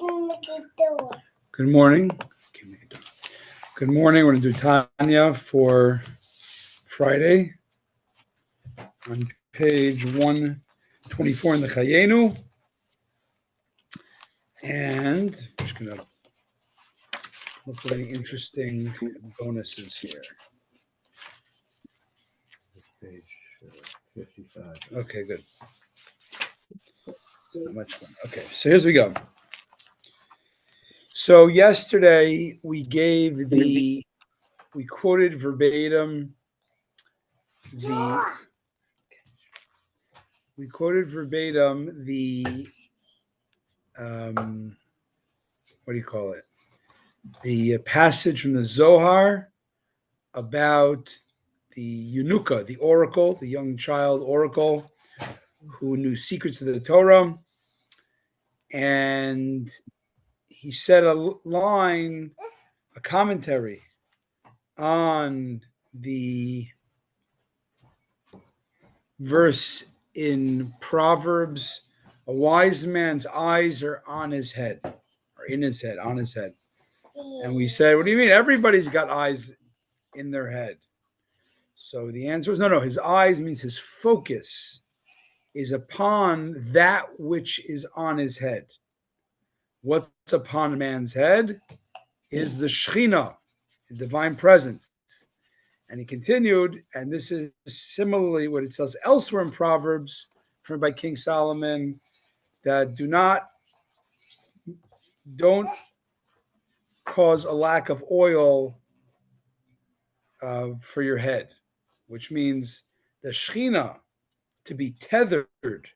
Good morning. Good morning. We're going to do Tanya for Friday on page 124 in the Chayenu. And I'm just going to look for any interesting bonuses here. Page 55. Okay, good. Not much fun. Okay, so here's we go. So yesterday we quoted verbatim the what do you call it? The passage from the Zohar about the Eunuka, the oracle, the young child oracle who knew secrets of the Torah. And he said a line, a commentary on the verse in Proverbs, a wise man's eyes are on his head, or in his head, on his head. And we said, what do you mean? Everybody's got eyes in their head. So the answer is no. His eyes means his focus is upon that which is on his head. What's upon a man's head is the Shekhinah, the divine presence. And he continued, and this is similarly what it says elsewhere in Proverbs, from by King Solomon, that don't cause a lack of oil for your head, which means the Shekhinah to be tethered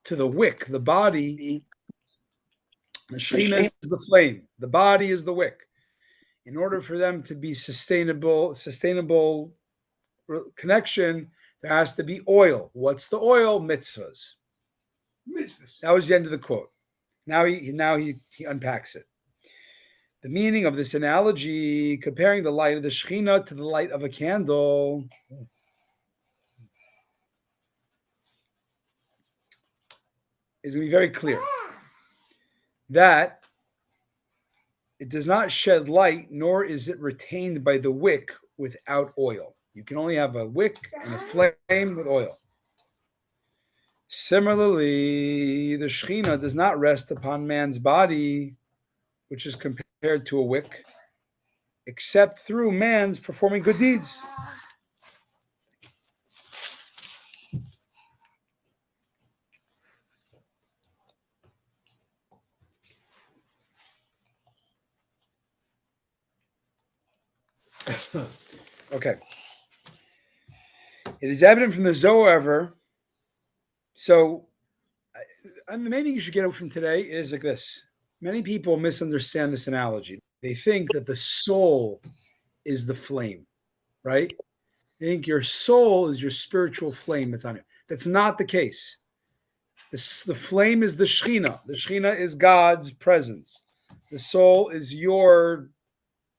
to the wick, the body. The Shekhinah is the flame, the body is the wick. In order for them to be sustainable connection, there has to be oil. What's the oil? Mitzvahs. That was the end of the quote. Now he unpacks it. The meaning of this analogy, comparing the light of the Shekhinah to the light of a candle, is going to be very clear. That it does not shed light, nor is it retained by the wick without oil. You can only have a wick and a flame with oil. Similarly, the Shekhinah does not rest upon man's body, which is compared to a wick, except through man's performing good deeds. Okay. It is evident from the Zohar, however. So, the main thing you should get out from today is like this. Many people misunderstand this analogy. They think that the soul is the flame, right? They think your soul is your spiritual flame that's on you. That's not the case. The flame is the Shekhinah. The Shekhinah is God's presence. The soul is your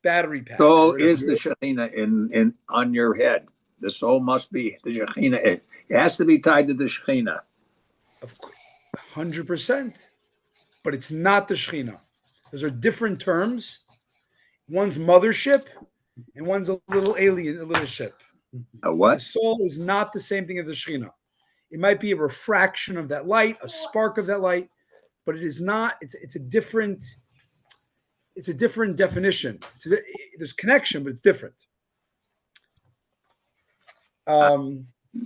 battery pack. Soul is the Shekhinah in on your head. The soul must be the Shekhinah. It has to be tied to the Shekhinah. Of course, 100%. But it's not the Shekhinah. Those are different terms. One's mothership, and one's a little alien, a little ship. A what? The soul is not the same thing as the Shekhinah. It might be a refraction of that light, a spark of that light, but it is not. It's a different definition. There's connection, but it's different. For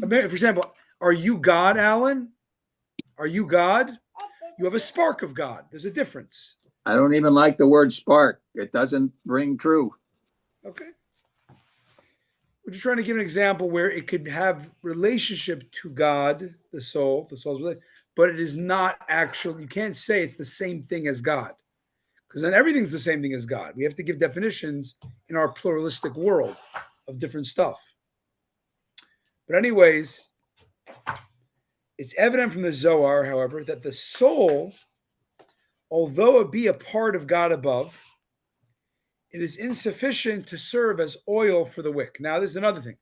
example, are you God, Alan? Are you God? You have a spark of God. There's a difference. I don't even like the word spark. It doesn't ring true. Okay. We're just trying to give an example where it could have relationship to God, the soul's relationship, but it is not actual. You can't say it's the same thing as God, because then everything's the same thing as God. We have to give definitions in our pluralistic world of different stuff. But anyways, it's evident from the Zohar, however, that the soul, although it be a part of God above, it is insufficient to serve as oil for the wick. Now, this is another thing.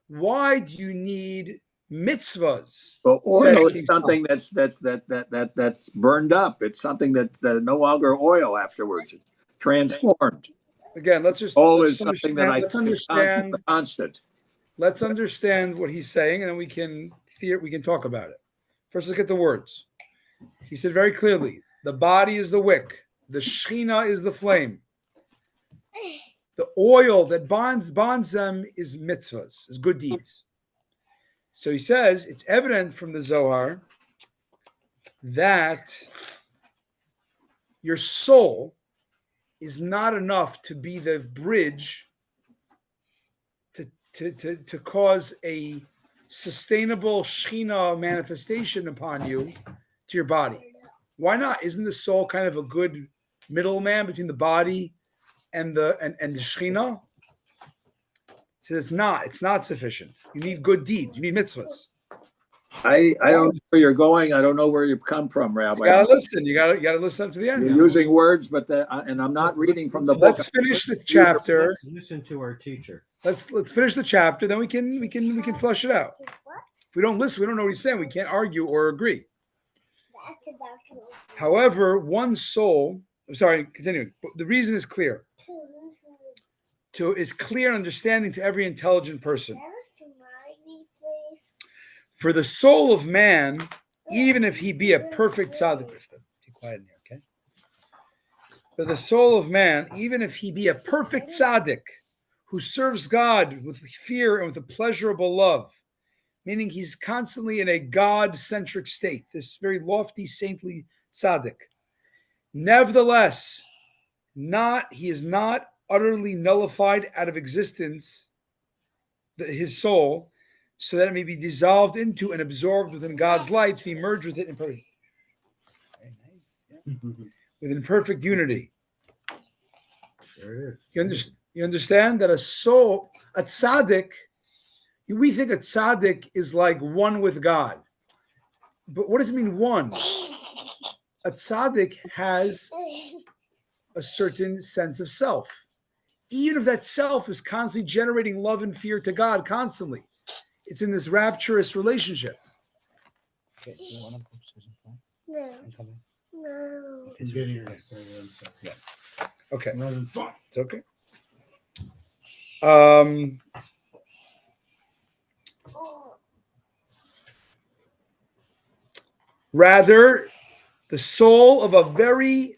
Why do you need mitzvahs. But said oil is King something that's burned up. It's something that's no longer oil afterwards. It's transformed. Again, let's Oil is something that understand. I think is constant. Let's understand what he's saying, and then we can talk about it. First, look at the words. He said very clearly, the body is the wick, the Shechina is the flame. The oil that bonds them is mitzvahs, is good deeds. So he says it's evident from the Zohar that your soul is not enough to be the bridge to cause a sustainable Shechina manifestation upon you to your body. Why not? Isn't the soul kind of a good middleman between the body and the Shechina? So it's not sufficient. You need good deeds. You need mitzvahs. I don't know where you're going. I don't know where you've come from, Rabbi. You gotta listen. You gotta listen up to the end. You're using words, but and I'm not reading from the book. Let's finish the chapter. Let's listen to our teacher. Let's finish the chapter. Then we can flush it out. If we don't listen, we don't know what he's saying. We can't argue or agree. However, one soul. I'm sorry. Continuing. The reason is clear. Is clear and understanding to every intelligent person. For the soul of man, even if he be a perfect tzaddik, be quiet in here, okay? For the soul of man, even if he be a perfect tzaddik who serves God with fear and with a pleasurable love, meaning he's constantly in a God-centric state, this very lofty, saintly tzaddik. Nevertheless, he is not utterly nullified out of existence, his soul, so that it may be dissolved into and absorbed within God's light to be merged with it in perfect. Very nice. Yeah. Within perfect unity. There it is. You understand that a soul, a tzaddik, we think a tzaddik is like one with God. But what does it mean one? A tzaddik has a certain sense of self. Even if that self is constantly generating love and fear to God constantly. It's in this rapturous relationship. Okay, you want to No. No. He's getting your Yeah. Okay. fun. It's okay. Rather, the soul of a very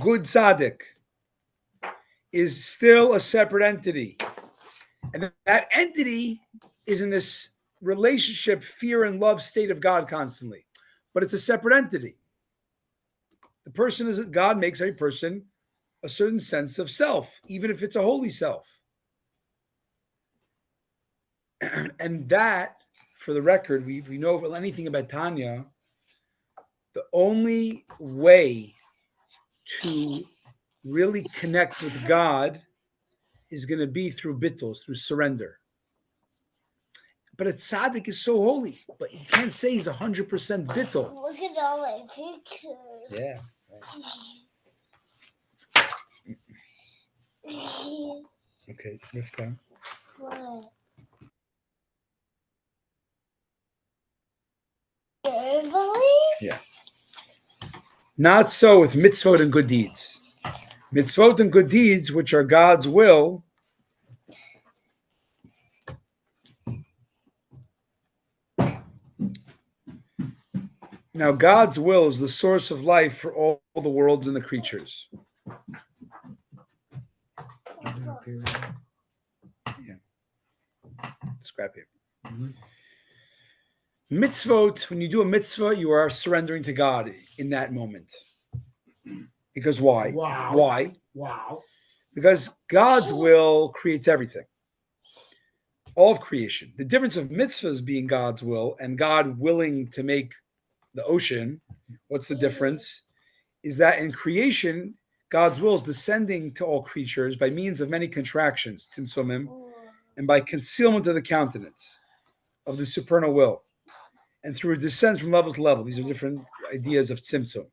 good tzaddik is still a separate entity. And that entity is in this relationship, fear and love state of God constantly. But it's a separate entity. The person is, God makes every person a certain sense of self, even if it's a holy self. And that, for the record, we know anything about Tanya, the only way to really connect with God is going to be through bittul, through surrender. But a tzaddik is so holy, but you can't say he's 100% bittul. Look at all my pictures. Yeah. Okay, Rivka. What? Really? Yeah. Not so with mitzvot and good deeds. Mitzvot and good deeds, which are God's will, now God's will is the source of life for all the worlds and the creatures. Yeah. Scrap paper. Mm-hmm. Mitzvot, when you do a mitzvah, you are surrendering to God in that moment. Because why? Wow. Why? Wow. Because God's will creates everything. All of creation. The difference of mitzvahs being God's will and God willing to make the ocean, what's the difference? Is that in creation, God's will is descending to all creatures by means of many contractions, tzimtzumim, and by concealment of the countenance of the supernal will, and through a descent from level to level. These are different ideas of tzimtzum.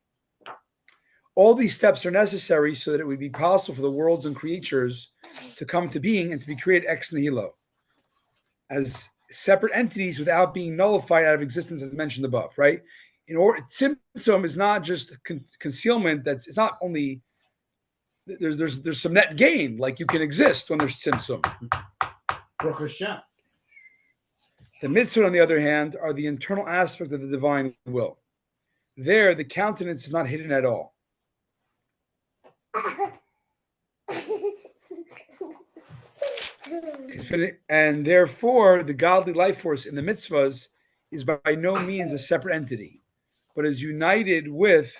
All these steps are necessary so that it would be possible for the worlds and creatures to come to being and to be created ex nihilo, as separate entities without being nullified out of existence, as mentioned above, right? In order, tzimtzum is not just concealment. It's not only there's some net gain, like you can exist when there's tzimtzum. Baruch Hashem. The mitzvot, on the other hand, are the internal aspect of the divine will. There, the countenance is not hidden at all. And therefore, the godly life force in the mitzvahs is by no means a separate entity, but is united with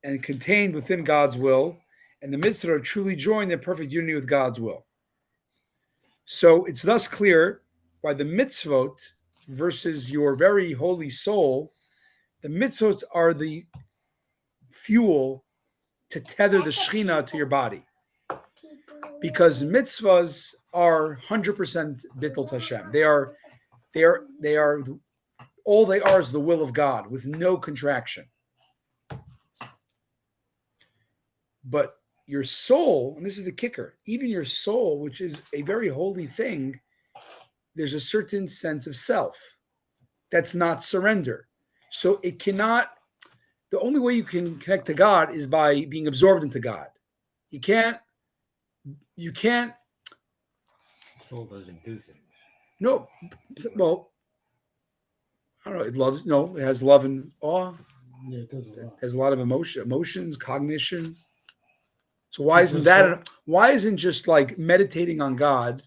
and contained within God's will, and the mitzvahs are truly joined in perfect unity with God's will. So it's thus clear why the mitzvot versus your very holy soul, the mitzvot are the fuel to tether the Shekhinah to your body. Because mitzvahs are 100% bittul Hashem. They are all they are is the will of God with no contraction. But your soul, and this is the kicker, even your soul, which is a very holy thing, there's a certain sense of self that's not surrender. So it cannot, the only way you can connect to God is by being absorbed into God. You can't. The soul doesn't do things. No, well, I don't know. It has love and awe. Yeah, it does a lot. It has a lot of emotions, cognition. So why isn't just like meditating on God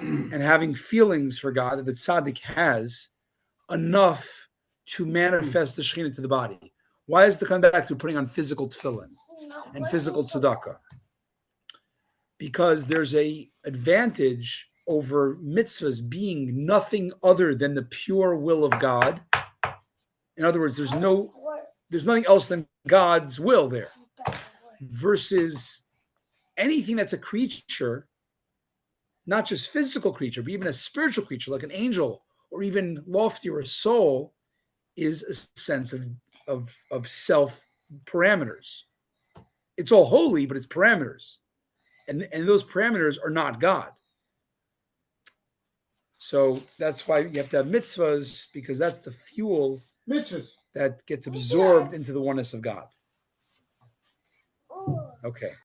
and having feelings for God that the tzaddik has enough to manifest the Shekhinah to the body? Why is the come back to putting on physical tefillin and physical tzedakah? Because there's a advantage over mitzvahs being nothing other than the pure will of God. In other words, there's nothing else than God's will there. Versus anything that's a creature, not just physical creature, but even a spiritual creature like an angel or even loftier, a soul, is a sense of self parameters. It's all holy, but it's parameters. And those parameters are not God. So that's why you have to have mitzvahs, because that's the fuel that gets absorbed into the oneness of God. Okay.